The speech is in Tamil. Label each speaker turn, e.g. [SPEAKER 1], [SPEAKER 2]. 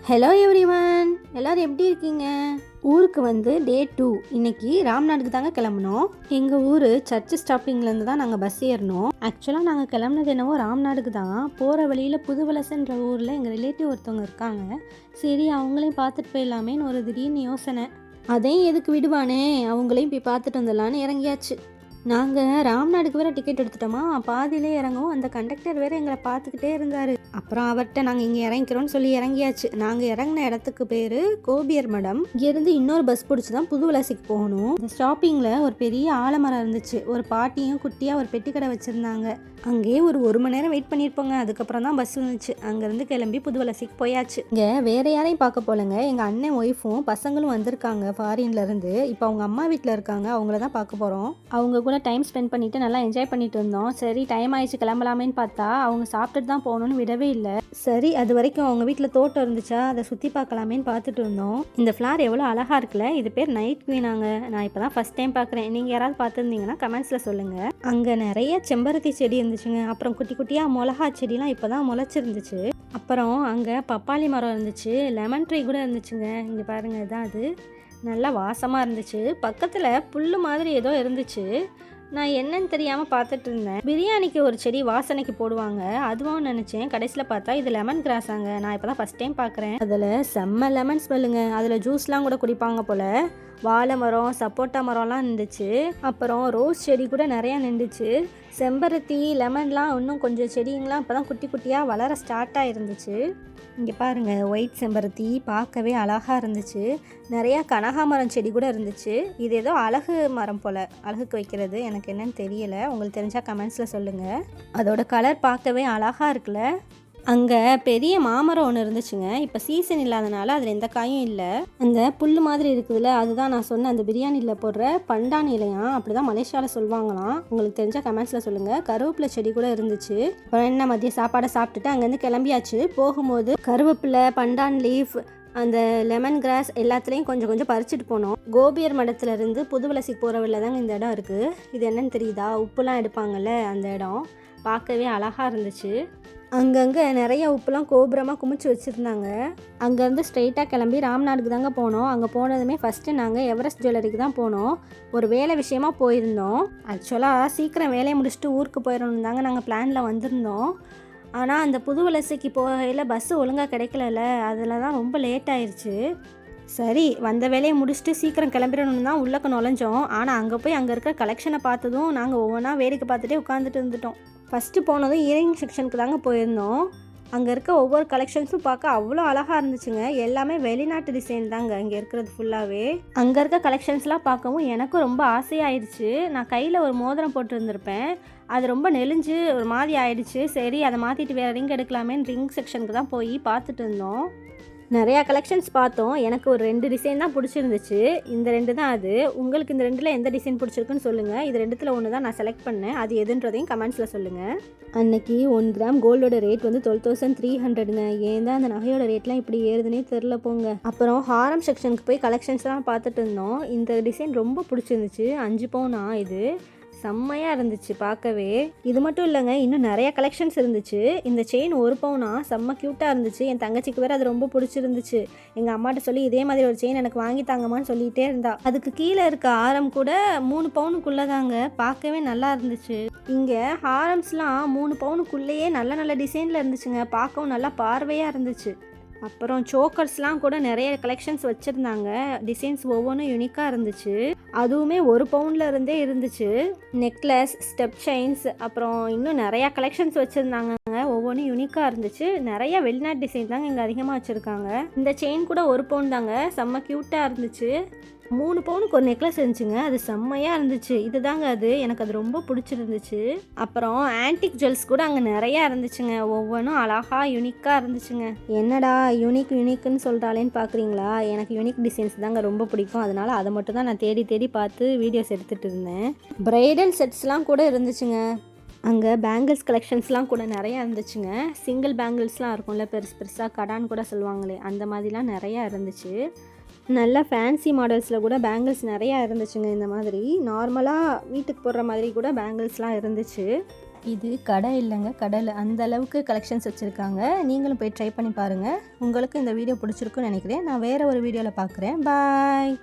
[SPEAKER 1] ஹலோ எவ்ரிவன், எல்லோரும் எப்படி இருக்கீங்க? ஊருக்கு வந்து டே 2 இன்னைக்கு ராம்நாடுக்கு தாங்க கிளம்புனோம். எங்கள் ஊர் சர்ச்சு ஸ்டாப்பிங்லேருந்து தான் நாங்கள் பஸ் ஏறினோம். ஆக்சுவலாக நாங்கள் கிளம்புனது என்னவோ ராம்நாடுக்கு தான். போகிற வழியில் புதுவலசன்ற ஊரில் எங்கள் ரிலேட்டிவ் ஒருத்தவங்க இருக்காங்க. சரி, அவங்களையும் பார்த்துட்டு போயிடலாமேன்னு ஒரு திடீர்னு யோசனை. அதையும் எதுக்கு விடுவானே, அவங்களையும் போய் பார்த்துட்டு வந்துடலான்னு இறங்கியாச்சு. நாங்கள் ராம்நாடுக்கு வேறு டிக்கெட் எடுத்துட்டோமா, பாதியிலே இறங்கவும் அந்த கண்டக்டர் வேறு எங்களை பார்த்துக்கிட்டே இருந்தார். அப்புறம் அவர்கிட்ட நாங்கள் இங்கே இறங்கிக்கிறோன்னு சொல்லி இறங்கியாச்சு. நாங்கள் இறங்கின இடத்துக்கு பேர் கோபியர் மடம். இங்கேருந்து இன்னொரு பஸ் பிடிச்சி தான் புதுவலசைக்கு போகணும். இந்த ஸ்டாப்பிங்கில் ஒரு பெரிய ஆலமரம் இருந்துச்சு. ஒரு பாட்டியும் குட்டியாக ஒரு பெட்டி கடை வச்சுருந்தாங்க. அங்கேயே ஒரு மணி நேரம் வெயிட் பண்ணியிருப்போங்க. அதுக்கப்புறம் தான் பஸ் இருந்துச்சு. அங்கேருந்து கிளம்பி புதுவலசைக்கு போயாச்சு. இங்கே வேறு யாரையும் பார்க்க போலங்க, எங்கள் அண்ணன் ஒய்ஃபும் பசங்களும் வந்திருக்காங்க ஃபாரின்லேருந்து. இப்போ அவங்க அம்மா வீட்டில் இருக்காங்க. அவங்கள தான் பார்க்க போகிறோம். அவங்க கூட டைம் ஸ்பெண்ட் பண்ணிவிட்டு நல்லா என்ஜாய் பண்ணிட்டு இருந்தோம். சரி, டைம் ஆயிடுச்சு கிளம்பலாமேன்னு பார்த்தா அவங்க சாப்பிட்டுட்டு தான் போகணுன்னு விடவே இல்லை. சரி, அது வரைக்கும் அவங்க வீட்டில் தோட்டம் இருந்துச்சா, அதை சுற்றி பார்க்கலாமேன்னு பார்த்துட்டு இருந்தோம். இந்த ஃப்ளார் எவ்வளோ அழகாக இருக்குல்ல. இது பேர் நைட் குவீனாங்க. நான் இப்போ தான் ஃபஸ்ட் டைம் பார்க்குறேன். நீங்கள் யாராவது பார்த்துருந்தீங்கன்னா கமெண்ட்ஸில் சொல்லுங்கள். அங்கே நிறைய செம்பருத்தி செடி இருந்துச்சுங்க. அப்புறம் குட்டி குட்டியாக மிளகா செடிலாம் இப்போ தான் முளைச்சிருந்துச்சு. அப்புறம் அங்கே பப்பாளி மரம் இருந்துச்சு. லெமன் ட்ரீ கூட இருந்துச்சுங்க. இங்கே பாருங்கள், இதான் அது. நல்லா வாசமாக இருந்துச்சு. பக்கத்தில் புல் மாதிரி ஏதோ இருந்துச்சு. நான் என்னன்னு தெரியாமல் பார்த்துட்டு இருந்தேன். பிரியாணிக்கு ஒரு செடி வாசனைக்கு போடுவாங்க, அதுவும் நினச்சேன். கடைசியில் பார்த்தா இது லெமன் கிராஸாங்க. நான் இப்போ தான் ஃபஸ்ட் டைம் பார்க்குறேன். அதில் செம்ம லெமன் ஸ்மெல்லுங்க. அதில் ஜூஸ்லாம் கூட குடிப்பாங்க போல். வாழை மரம், சப்போட்டா மரம்லாம் இருந்துச்சு. அப்புறம் ரோஸ் செடி கூட நிறையா நின்றுச்சு. செம்பருத்தி, லெமன்லாம் இன்னும் கொஞ்சம் செடிங்களாம் இப்போ தான் குட்டி குட்டியாக வளர ஸ்டார்ட் ஆகிருந்துச்சு. இங்கே பாருங்கள், ஒயிட் செம்பருத்தி பார்க்கவே அழகாக இருந்துச்சு. நிறையா கனகாமரம் செடி கூட இருந்துச்சு. இது ஏதோ அழகு மரம் போல், அழகுக்கு வைக்கிறது. எனக்கு என்னன்னு தெரியலை. உங்களுக்கு தெரிஞ்சால் கமெண்ட்ஸில் சொல்லுங்கள். அதோட கலர் பார்க்கவே அழகாக இருக்குல்ல. அங்கே பெரிய மாமரம் ஒன்று இருந்துச்சுங்க. இப்போ சீசன் இல்லாதனால அதில் எந்த காயும் இல்லை. அந்த புல் மாதிரி இருக்குதுல்ல, அதுதான் நான் சொன்ன அந்த பிரியாணியில் போடுற பண்டான் இலையாம். அப்படி தான் மலேசியாவில் சொல்லுவாங்களாம். உங்களுக்கு தெரிஞ்சால் கமெண்ட்ஸில் சொல்லுங்கள். கருவேப்பிலை செடி கூட இருந்துச்சு. அப்புறம் என்ன, மதிய சாப்பாடை சாப்பிட்டுட்டு அங்கேருந்து கிளம்பியாச்சு. போகும்போது கருவேப்பிலை, பண்டான் லீஃப், அந்த லெமன் கிராஸ் எல்லாத்துலேயும் கொஞ்சம் கொஞ்சம் பறிச்சுட்டு போனோம். கோபியர் மடத்துலேருந்து புதுவலசைக்கு போகிற வழியில் தாங்க இந்த இடம் இருக்குது. இது என்னன்னு தெரியுதா? உப்புலாம் எடுப்பாங்கள்ல, அந்த இடம் பார்க்கவே அழகாக இருந்துச்சு. அங்கங்கே நிறைய உப்புலாம் கோபுரமாக குமிச்சு வச்சுருந்தாங்க. அங்கேருந்து ஸ்ட்ரெயிட்டாக கிளம்பி ராம்நாடுக்கு தாங்க போனோம். அங்கே போனதுமே ஃபஸ்ட்டு நாங்கள் எவரெஸ்ட் ஜுவல்லரிக்கு தான் போனோம். ஒரு வேலை விஷயமா போயிருந்தோம். ஆக்சுவலாக சீக்கிரம் வேலையை முடிச்சுட்டு ஊருக்கு போயிடணும் தாங்க நாங்கள் பிளானில் வந்திருந்தோம். ஆனால் அந்த புதுவலசைக்கு போகையில் பஸ்ஸு ஒழுங்காக கிடைக்கல. அதில் தான் ரொம்ப லேட் ஆயிடுச்சு. சரி, வந்த வேலையை முடிச்சுட்டு சீக்கிரம் கிளம்பிடணுன்னு தான் உள்ளக்க நுழைஞ்சோம். ஆனால் அங்கே போய் அங்கே இருக்கிற கலெக்ஷனை பார்த்ததும் நாங்கள் ஒவ்வொன்றா வேடிக்கை பார்த்துட்டே உட்காந்துட்டு இருந்துட்டோம். ஃபஸ்ட்டு போனதும் இயரிங் செக்ஷனுக்கு தாங்க போயிருந்தோம். அங்கே இருக்க ஒவ்வொரு கலெக்ஷன்ஸும் பார்க்க அவ்வளோ அழகாக இருந்துச்சுங்க. எல்லாமே வெளிநாட்டு டிசைன் தாங்க இங்கே இருக்கிறது ஃபுல்லாகவே. அங்கே இருக்க கலெக்ஷன்ஸ்லாம் பார்க்கவும் எனக்கும் ரொம்ப ஆசையாயிடுச்சு. நான் கையில் ஒரு மோதிரம் போட்டு இருந்திருப்பேன். அது ரொம்ப நெளிஞ்சு ஒரு மாதிரி ஆயிடுச்சு. சரி, அதை மாற்றிட்டு வேறு ரிங் எடுக்கலாமேன்னு ரிங் செக்ஷனுக்கு தான் போய் பார்த்துட்டு இருந்தோம். நிறையா கலெக்ஷன்ஸ் பார்த்தோம். எனக்கு ஒரு 2 டிசைன் தான் பிடிச்சிருந்துச்சு. இந்த 2 தான் அது. உங்களுக்கு இந்த 2ல் எந்த டிசைன் பிடிச்சிருக்குன்னு சொல்லுங்கள். இது 2த்தில் ஒன்று தான் நான் செலக்ட் பண்ணேன். அது எதுன்றதையும் கமெண்ட்ஸில் சொல்லுங்கள். அன்னைக்கு 1 கிராம் கோல்டோட ரேட் வந்து 12,300ங்க. ஏன் தான் அந்த நகையோட ரேட்லாம் இப்படி ஏறுதுன்னே தெரில போங்க. அப்புறம் ஹாரம் செக்ஷனுக்கு போய் கலெக்ஷன்ஸ்லாம் பார்த்துட்டு இருந்தோம். இந்த டிசைன் ரொம்ப பிடிச்சிருந்துச்சு. 5 பவுனா இது. செம்மையாக இருந்துச்சு பார்க்கவே. இது மட்டும் இல்லைங்க, இன்னும் நிறையா கலெக்ஷன்ஸ் இருந்துச்சு. இந்த செயின் 1 பவுனா செம்ம க்யூட்டாக இருந்துச்சு. என் தங்கச்சிக்கு வேறு அது ரொம்ப பிடிச்சிருந்துச்சு. எங்கள் அம்மாட்ட சொல்லி இதே மாதிரி ஒரு செயின் எனக்கு வாங்கி தாங்கம்மான்னு சொல்லிகிட்டே இருந்தா. அதுக்கு கீழே இருக்க ஆரம் கூட 3 பவுனுக்குள்ளே தாங்க. பார்க்கவே நல்லா இருந்துச்சு. இங்கே ஹாரம்ஸ்லாம் 3 பவுனுக்குள்ளேயே நல்ல நல்ல டிசைனில் இருந்துச்சுங்க. பார்க்கவும் நல்லா பார்வையாக இருந்துச்சு. அப்புறம் சோக்கர்ஸ்லாம் கூட நிறைய கலெக்ஷன்ஸ் வச்சுருந்தாங்க. டிசைன்ஸ் ஒவ்வொன்றும் யூனிக்காக இருந்துச்சு. அதுவுமே 1 பவுண்டில் இருந்தே இருந்துச்சு. நெக்லஸ், ஸ்டெப் செயின்ஸ், அப்புறம் இன்னும் நிறையா கலெக்ஷன்ஸ் வச்சுருந்தாங்க. ஒவ்வொன்றும் யூனிக்காக இருந்துச்சு. நிறைய வெளிநாட்டு டிசைன் தாங்க இங்கே அதிகமாக வச்சுருக்காங்க. இந்த செயின் கூட 1 பவுன் தாங்க. செம்ம க்யூட்டாக இருந்துச்சு. 3 பவுனுக்கு ஒரு நெக்லஸ் இருந்துச்சுங்க. அது செம்மையாக இருந்துச்சு. இது தாங்க அது. எனக்கு அது ரொம்ப பிடிச்சிருந்துச்சு. அப்புறம் ஆன்டிக் ஜுவல்ஸ் கூட அங்கே நிறையா இருந்துச்சுங்க. ஒவ்வொன்றும் அழகாக யூனிக்காக இருந்துச்சுங்க. என்னடா யூனிக்குன்னு சொல்கிறாளேன்னு பார்க்குறீங்களா? எனக்கு யூனிக் டிசைன்ஸ் தாங்க ரொம்ப பிடிக்கும். அதனால் அதை மட்டும் தான் நான் தேடி தேடி பார்த்து வீடியோஸ் எடுத்துகிட்டு இருந்தேன். பிரைடல் செட்ஸ்லாம் கூட இருந்துச்சுங்க. அங்கே பேங்கிள்ஸ் கலெக்ஷன்ஸ்லாம் கூட நிறையா இருந்துச்சுங்க. சிங்கிள் பேங்கிள்ஸ்லாம் இருக்கும்ல, பெருசு பெருசாக கடான்னு கூட சொல்லுவாங்களே, அந்த மாதிரிலாம் நிறையா இருந்துச்சு. நல்ல ஃபேன்சி மாடல்ஸில் கூட பேங்கிள்ஸ் நிறையா இருந்துச்சுங்க. இந்த மாதிரி நார்மலாக வீட்டுக்கு போடுற மாதிரி கூட பேங்கிள்ஸ்லாம் இருந்துச்சு. இது கடை இல்லைங்க, கடல். அந்த அளவுக்கு கலெக்ஷன்ஸ் வச்சுருக்காங்க. நீங்களும் போய் ட்ரை பண்ணி பாருங்கள். உங்களுக்கு இந்த வீடியோ பிடிச்சிருக்குன்னு நினைக்கிறேன். நான் வேறு ஒரு வீடியோவில் பார்க்குறேன். பாய்.